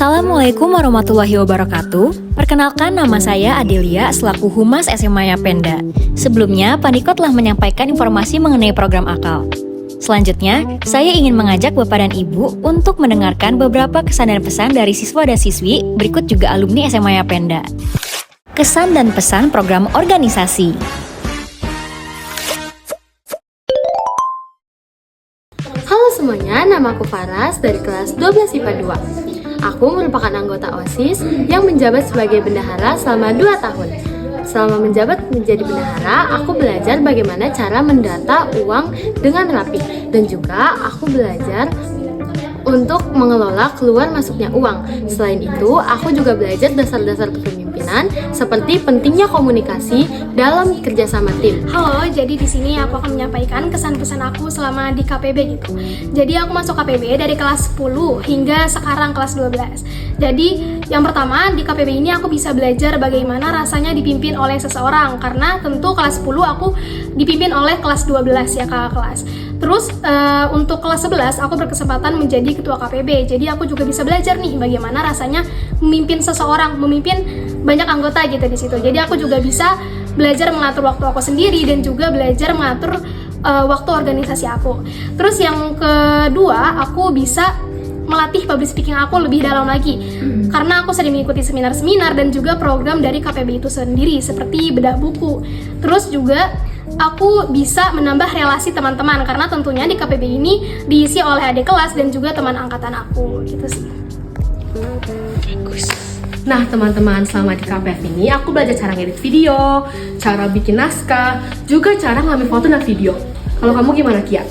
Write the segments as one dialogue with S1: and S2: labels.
S1: Assalamualaikum warahmatullahi wabarakatuh. Perkenalkan, nama saya Adelia selaku Humas SMA Yapenda. Sebelumnya, Pandiko telah menyampaikan informasi mengenai program AKAL. Selanjutnya, saya ingin mengajak Bapak dan Ibu untuk mendengarkan beberapa kesan dan pesan dari siswa dan siswi, berikut juga alumni SMA Yapenda. Kesan dan pesan program organisasi.
S2: Halo semuanya, nama aku Faras dari kelas 12 IPA 2. Aku merupakan anggota OSIS yang menjabat sebagai bendahara selama 2 tahun. Selama menjabat menjadi bendahara, aku belajar bagaimana cara mendata uang dengan rapi. Dan juga aku belajar untuk mengelola keluar masuknya uang. Selain itu, aku juga belajar dasar-dasar kepemimpinan seperti pentingnya komunikasi dalam kerjasama tim.
S3: Halo, jadi di sini aku akan menyampaikan kesan-pesan aku selama di KPB gitu. Jadi aku masuk KPB dari kelas 10 hingga sekarang kelas 12. Jadi yang pertama di KPB ini aku bisa belajar bagaimana rasanya dipimpin oleh seseorang, karena tentu kelas 10 aku dipimpin oleh kelas 12 ya kakak kelas. Terus untuk kelas 11 aku berkesempatan menjadi ketua KPB. Jadi aku juga bisa belajar nih bagaimana rasanya memimpin seseorang, memimpin banyak anggota gitu di situ. Jadi aku juga bisa belajar mengatur waktu aku sendiri dan juga belajar mengatur waktu organisasi aku. Terus yang kedua, aku bisa melatih public speaking aku lebih dalam lagi. Karena aku sering mengikuti seminar-seminar dan juga program dari KPB itu sendiri seperti bedah buku. Terus juga aku bisa menambah relasi teman-teman, karena tentunya di KPB ini diisi oleh adik kelas dan juga teman angkatan aku, gitu sih.
S2: Nah teman-teman, selama di KPF ini aku belajar cara ngedit video, cara bikin naskah, juga cara ngambil foto dan video. Kalau kamu gimana, Kia?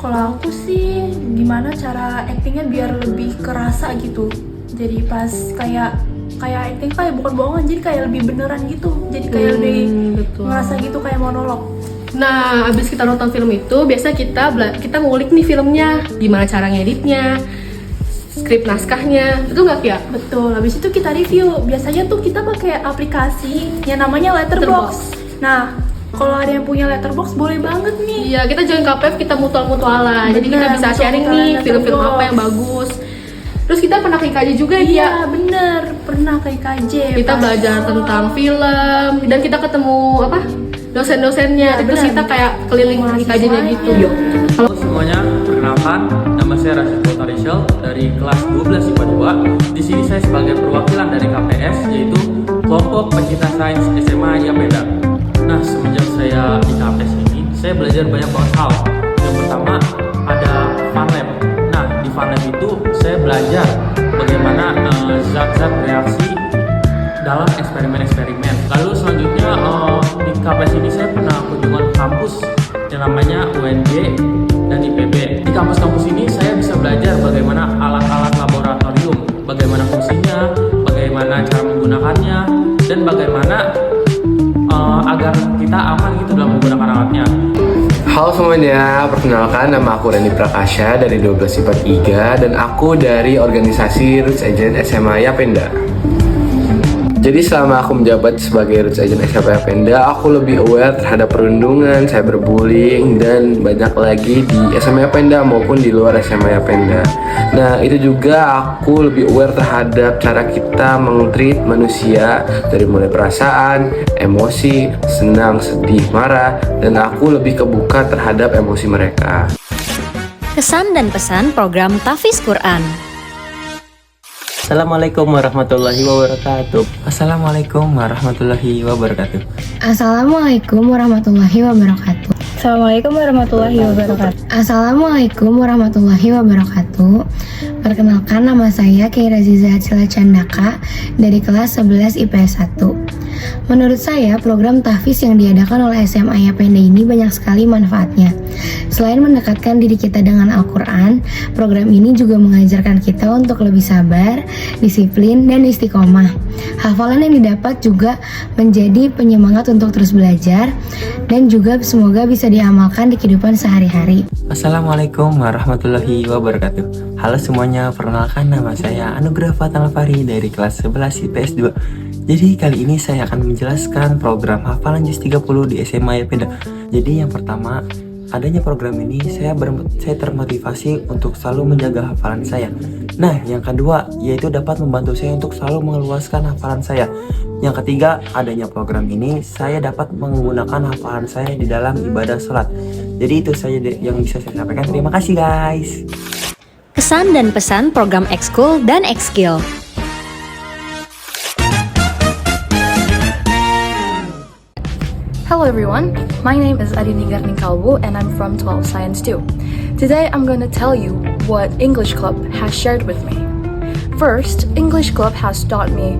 S4: Kalau aku sih gimana cara actingnya biar lebih kerasa gitu. Jadi pas kayak acting kayak bukan bohongan, jadi kayak lebih beneran gitu. Jadi kayak lebih
S2: betul.
S4: ngerasa gitu kayak monolog.
S2: Nah, abis kita nonton film itu, biasa kita ngulik nih filmnya, gimana cara ngeditnya, skrip naskahnya, itu nggak Kia?
S4: Betul. Habis itu kita review. Biasanya tuh kita pakai aplikasi yang namanya Letterboxd. Nah, kalau ada yang punya Letterboxd boleh banget nih.
S2: Iya, kita join KPF, kita mutual-mutualan. Jadi kita bisa sharing nih film-film apa yang bagus. Terus kita pernah ke IKJ juga ya?
S4: Iya, bener. Pernah ke IKJ.
S2: Kita belajar tentang film dan kita ketemu apa? Dosen-dosennya.
S4: Ya,
S2: terus
S4: bener.
S2: kita kayak keliling IKJ-nya gitu.
S5: Halo semuanya, perkenalkan nama saya Rashid Botarishel dari kelas 12 IPA 2. Di sini saya sebagai perwakilan dari KPS, yaitu kelompok pencinta sains SMA Yapenda. Nah, semenjak saya di KPS ini, saya belajar banyak banget hal. Yang pertama ada fun lab. Nah, di fun lab itu saya belajar bagaimana zat-zat reaksi dalam eksperimen-eksperimen. Lalu selanjutnya di KPS ini saya pernah kunjungan kampus yang namanya UNJ dan IPB. Di kampus-kampus ini saya bisa belajar bagaimana alat-alat laboratorium, bagaimana fungsinya, bagaimana cara menggunakannya, dan bagaimana agar kita aman gitu dalam menggunakan alatnya.
S6: Halo semuanya, perkenalkan nama aku Rani Prakasya dari 12 IPA 3 dan aku dari organisasi Roots Agent SMA Yapenda. Jadi selama aku menjabat sebagai Roots Agent SMA Yapenda, aku lebih aware terhadap perundungan, cyberbullying, dan banyak lagi di SMA Yapenda maupun di luar SMA Yapenda. Nah, itu juga aku lebih aware terhadap cara kita meng-treat manusia dari mulai perasaan, emosi, senang, sedih, marah, dan aku lebih kebuka terhadap emosi mereka.
S1: Kesan dan pesan program Tahfiz Quran.
S7: Assalamualaikum warahmatullahi wabarakatuh. Assalamualaikum warahmatullahi wabarakatuh.
S8: Assalamualaikum warahmatullahi wabarakatuh.
S3: Assalamualaikum warahmatullahi wabarakatuh.
S8: Assalamualaikum warahmatullahi wabarakatuh. Perkenalkan, nama saya Keira Ziza Cila Candaka dari kelas 11 IPS 1. Menurut saya, program tahfiz yang diadakan oleh SMA Yapenda ini banyak sekali manfaatnya. Selain mendekatkan diri kita dengan Al-Quran, program ini juga mengajarkan kita untuk lebih sabar, disiplin, dan istiqomah. Hafalan yang didapat juga menjadi penyemangat untuk terus belajar, dan juga semoga bisa diamalkan di kehidupan sehari-hari.
S7: Assalamualaikum warahmatullahi wabarakatuh. Halo semuanya, perkenalkan nama saya Anugrah Fatal Fari dari kelas 11 IPS 2. Jadi kali ini saya akan menjelaskan program hafalan juz 30 di SMA Yapenda. Jadi yang pertama adanya program ini saya termotivasi untuk selalu menjaga hafalan saya. Nah, yang kedua yaitu dapat membantu saya untuk selalu meluaskan hafalan saya. Yang ketiga, adanya program ini saya dapat menggunakan hafalan saya di dalam ibadah sholat. Jadi itu saja yang bisa saya sampaikan. Terima kasih guys.
S1: Kesan dan pesan program Ekskul dan Ekskil.
S9: Hello everyone, my name is Adini Garning Kalbu and I'm from 12 Science 2. Today I'm going to tell you what English Club has shared with me. First, English Club has taught me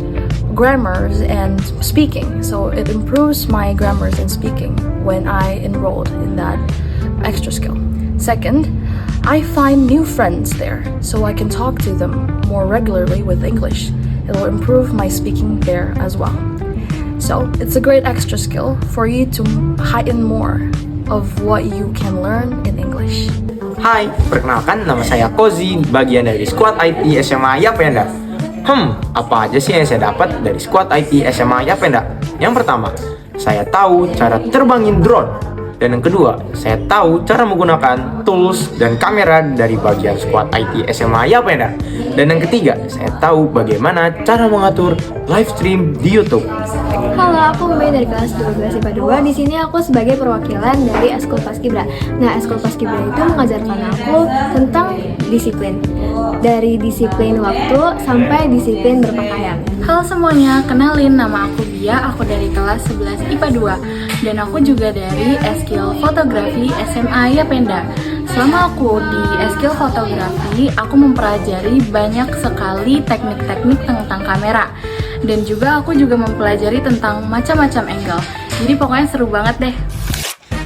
S9: grammars and speaking, so it improves my grammars and speaking when I enrolled in that extra skill. Second, I find new friends there, so I can talk to them more regularly with English. It will improve my speaking there as well. So, it's a great extra skill for you to heighten more of what you can learn in English.
S10: Hai, perkenalkan nama saya Kozi, bagian dari Squad IT SMA Yapenda. Apa aja sih yang saya dapat dari Squad IT SMA Yapenda? Yang pertama, saya tahu cara terbangin drone. Dan yang kedua, saya tahu cara menggunakan tools dan kamera dari bagian Squad IT SMA Yapenda. Dan yang ketiga, saya tahu bagaimana cara mengatur live stream di YouTube.
S11: Halo, aku Mei dari kelas 12 IPA 2. Di sini aku sebagai perwakilan dari Eskul Paskibra. Nah, Eskul Paskibra itu mengajarkan aku tentang disiplin. Dari disiplin waktu sampai disiplin berpakaian.
S12: Halo semuanya, kenalin nama aku Bia, aku dari kelas 11 IPA 2 dan aku juga dari Eskil Fotografi SMA Yapenda. Selama aku di Eskil Fotografi, aku mempelajari banyak sekali teknik-teknik tentang kamera dan juga aku juga mempelajari tentang macam-macam angle. Jadi pokoknya seru banget deh.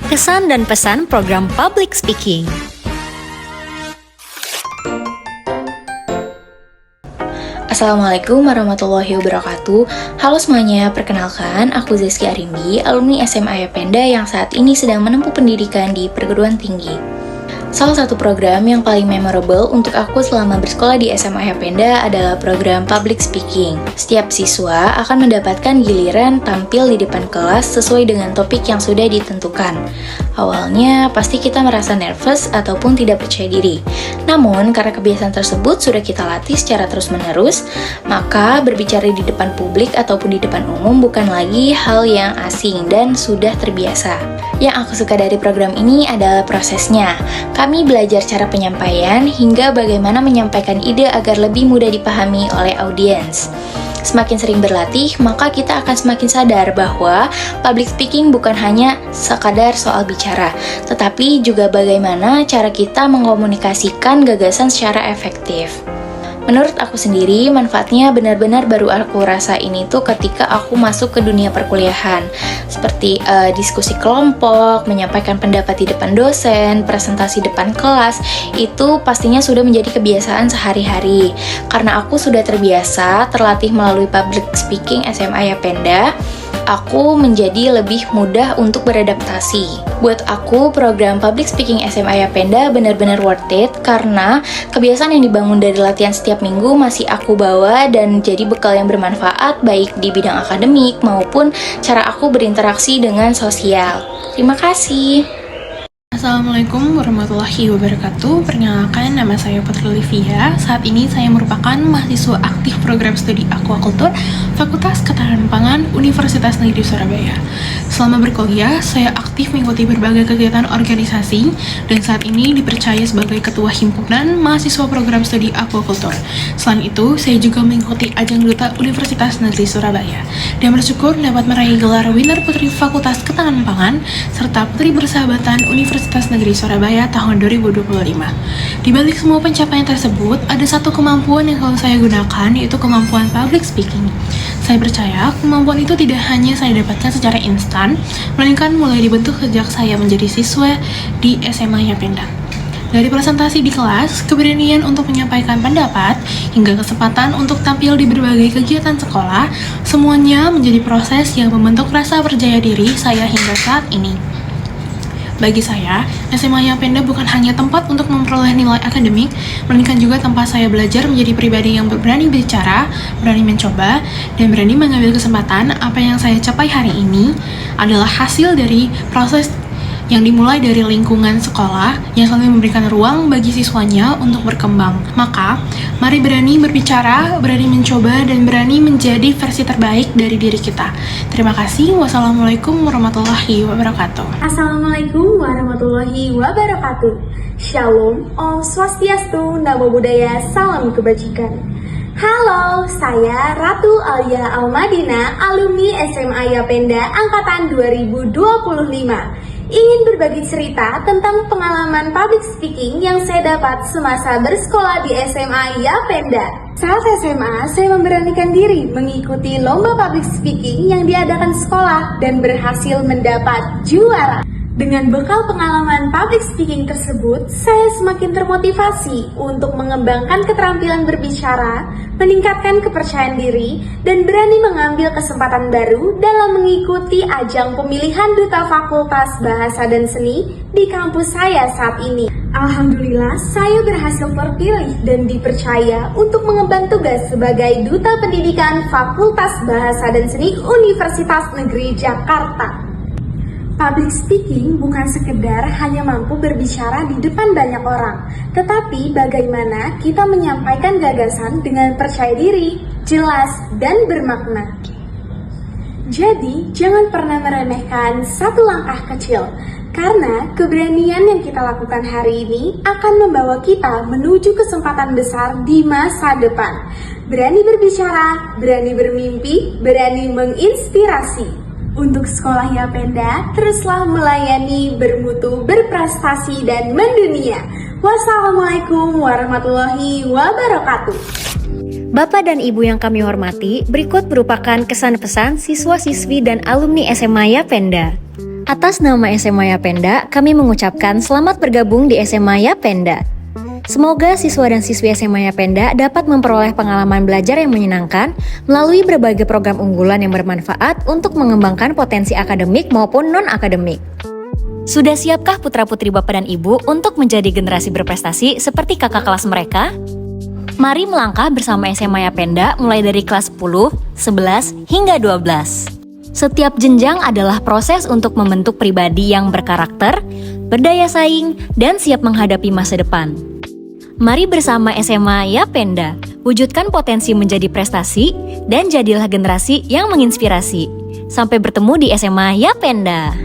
S1: Kesan dan pesan program Public Speaking.
S13: Assalamualaikum warahmatullahi wabarakatuh. Halo semuanya, perkenalkan aku Zeski Arimbi, alumni SMA Yapenda yang saat ini sedang menempuh pendidikan di perguruan tinggi. Salah satu program yang paling memorable untuk aku selama bersekolah di SMA Yapenda adalah program Public Speaking. Setiap siswa akan mendapatkan giliran tampil di depan kelas sesuai dengan topik yang sudah ditentukan. Awalnya pasti kita merasa nervous ataupun tidak percaya diri. Namun karena kebiasaan tersebut sudah kita latih secara terus-menerus, maka berbicara di depan publik ataupun di depan umum bukan lagi hal yang asing dan sudah terbiasa. Yang aku suka dari program ini adalah prosesnya. Kami belajar cara penyampaian hingga bagaimana menyampaikan ide agar lebih mudah dipahami oleh audiens. Semakin sering berlatih, maka kita akan semakin sadar bahwa public speaking bukan hanya sekadar soal bicara, tetapi juga bagaimana cara kita mengkomunikasikan gagasan secara efektif. Menurut aku sendiri, manfaatnya benar-benar baru aku rasain itu ketika aku masuk ke dunia perkuliahan. Seperti diskusi kelompok, menyampaikan pendapat di depan dosen, presentasi depan kelas, itu pastinya sudah menjadi kebiasaan sehari-hari. Karena aku sudah terbiasa terlatih melalui public speaking SMA Yapenda, aku menjadi lebih mudah untuk beradaptasi. Buat aku, program Public Speaking SMA Yapenda benar-benar worth it karena kebiasaan yang dibangun dari latihan setiap minggu masih aku bawa dan jadi bekal yang bermanfaat baik di bidang akademik maupun cara aku berinteraksi dengan sosial. Terima kasih.
S12: Assalamualaikum warahmatullahi wabarakatuh. Perkenalkan, nama saya Putri Olivia. Saat ini saya merupakan mahasiswa aktif program studi Aquaculture Fakultas Ketahanan Pangan Universitas Negeri Surabaya. Selama berkuliah, saya aktif mengikuti berbagai kegiatan organisasi dan saat ini dipercaya sebagai Ketua Himpunan Mahasiswa Program Studi Aquaculture. Selain itu, saya juga mengikuti ajang duta Universitas Negeri Surabaya dan bersyukur dapat meraih gelar Winner Putri Fakultas Ketahanan Pangan serta Putri Persahabatan Universitas Negeri Surabaya tahun 2025. Di balik semua pencapaian tersebut, ada satu kemampuan yang selalu saya gunakan, yaitu kemampuan public speaking. Saya percaya kemampuan itu tidak hanya saya dapatkan secara instan, melainkan mulai dibentuk sejak saya menjadi siswa di SMA Yapenda. Dari presentasi di kelas, keberanian untuk menyampaikan pendapat, hingga kesempatan untuk tampil di berbagai kegiatan sekolah, semuanya menjadi proses yang membentuk rasa percaya diri saya hingga saat ini. Bagi saya, SMA Yapenda bukan hanya tempat untuk memperoleh nilai akademik, melainkan juga tempat saya belajar menjadi pribadi yang berani bicara, berani mencoba, dan berani mengambil kesempatan. Apa yang saya capai hari ini adalah hasil dari proses yang dimulai dari lingkungan sekolah yang selalu memberikan ruang bagi siswanya untuk berkembang. Maka, mari berani berbicara, berani mencoba, dan berani menjadi versi terbaik dari diri kita. Terima kasih. Wassalamualaikum warahmatullahi wabarakatuh.
S14: Assalamualaikum warahmatullahi wabarakatuh. Shalom, Om Swastiastu, Namo Buddhaya, Salam Kebajikan. Halo, saya Ratu Alia Almadina, alumni SMA Yapenda Angkatan 2025. Ingin berbagi cerita tentang pengalaman public speaking yang saya dapat semasa bersekolah di SMA Yapenda. Saat SMA, saya memberanikan diri mengikuti lomba public speaking yang diadakan sekolah dan berhasil mendapat juara. Dengan bekal pengalaman public speaking tersebut, saya semakin termotivasi untuk mengembangkan keterampilan berbicara, meningkatkan kepercayaan diri, dan berani mengambil kesempatan baru dalam mengikuti ajang pemilihan Duta Fakultas Bahasa dan Seni di kampus saya saat ini. Alhamdulillah, saya berhasil terpilih dan dipercaya untuk mengemban tugas sebagai Duta Pendidikan Fakultas Bahasa dan Seni Universitas Negeri Jakarta. Public speaking bukan sekedar hanya mampu berbicara di depan banyak orang, tetapi bagaimana kita menyampaikan gagasan dengan percaya diri, jelas, dan bermakna. Jadi, jangan pernah meremehkan satu langkah kecil, karena keberanian yang kita lakukan hari ini akan membawa kita menuju kesempatan besar di masa depan. Berani berbicara, berani bermimpi, berani menginspirasi. Untuk sekolah Yapenda, teruslah melayani, bermutu, berprestasi, dan mendunia. Wassalamualaikum warahmatullahi wabarakatuh.
S1: Bapak dan Ibu yang kami hormati, berikut merupakan kesan-pesan siswa-siswi dan alumni SMA Yapenda. Atas nama SMA Yapenda, kami mengucapkan selamat bergabung di SMA Yapenda. Semoga siswa dan siswi SMA Yapenda dapat memperoleh pengalaman belajar yang menyenangkan melalui berbagai program unggulan yang bermanfaat untuk mengembangkan potensi akademik maupun non-akademik. Sudah siapkah putra-putri Bapak dan Ibu untuk menjadi generasi berprestasi seperti kakak kelas mereka? Mari melangkah bersama SMA Yapenda mulai dari kelas 10, 11, hingga 12. Setiap jenjang adalah proses untuk membentuk pribadi yang berkarakter, berdaya saing, dan siap menghadapi masa depan. Mari bersama SMA Yapenda, wujudkan potensi menjadi prestasi, dan jadilah generasi yang menginspirasi. Sampai bertemu di SMA Yapenda.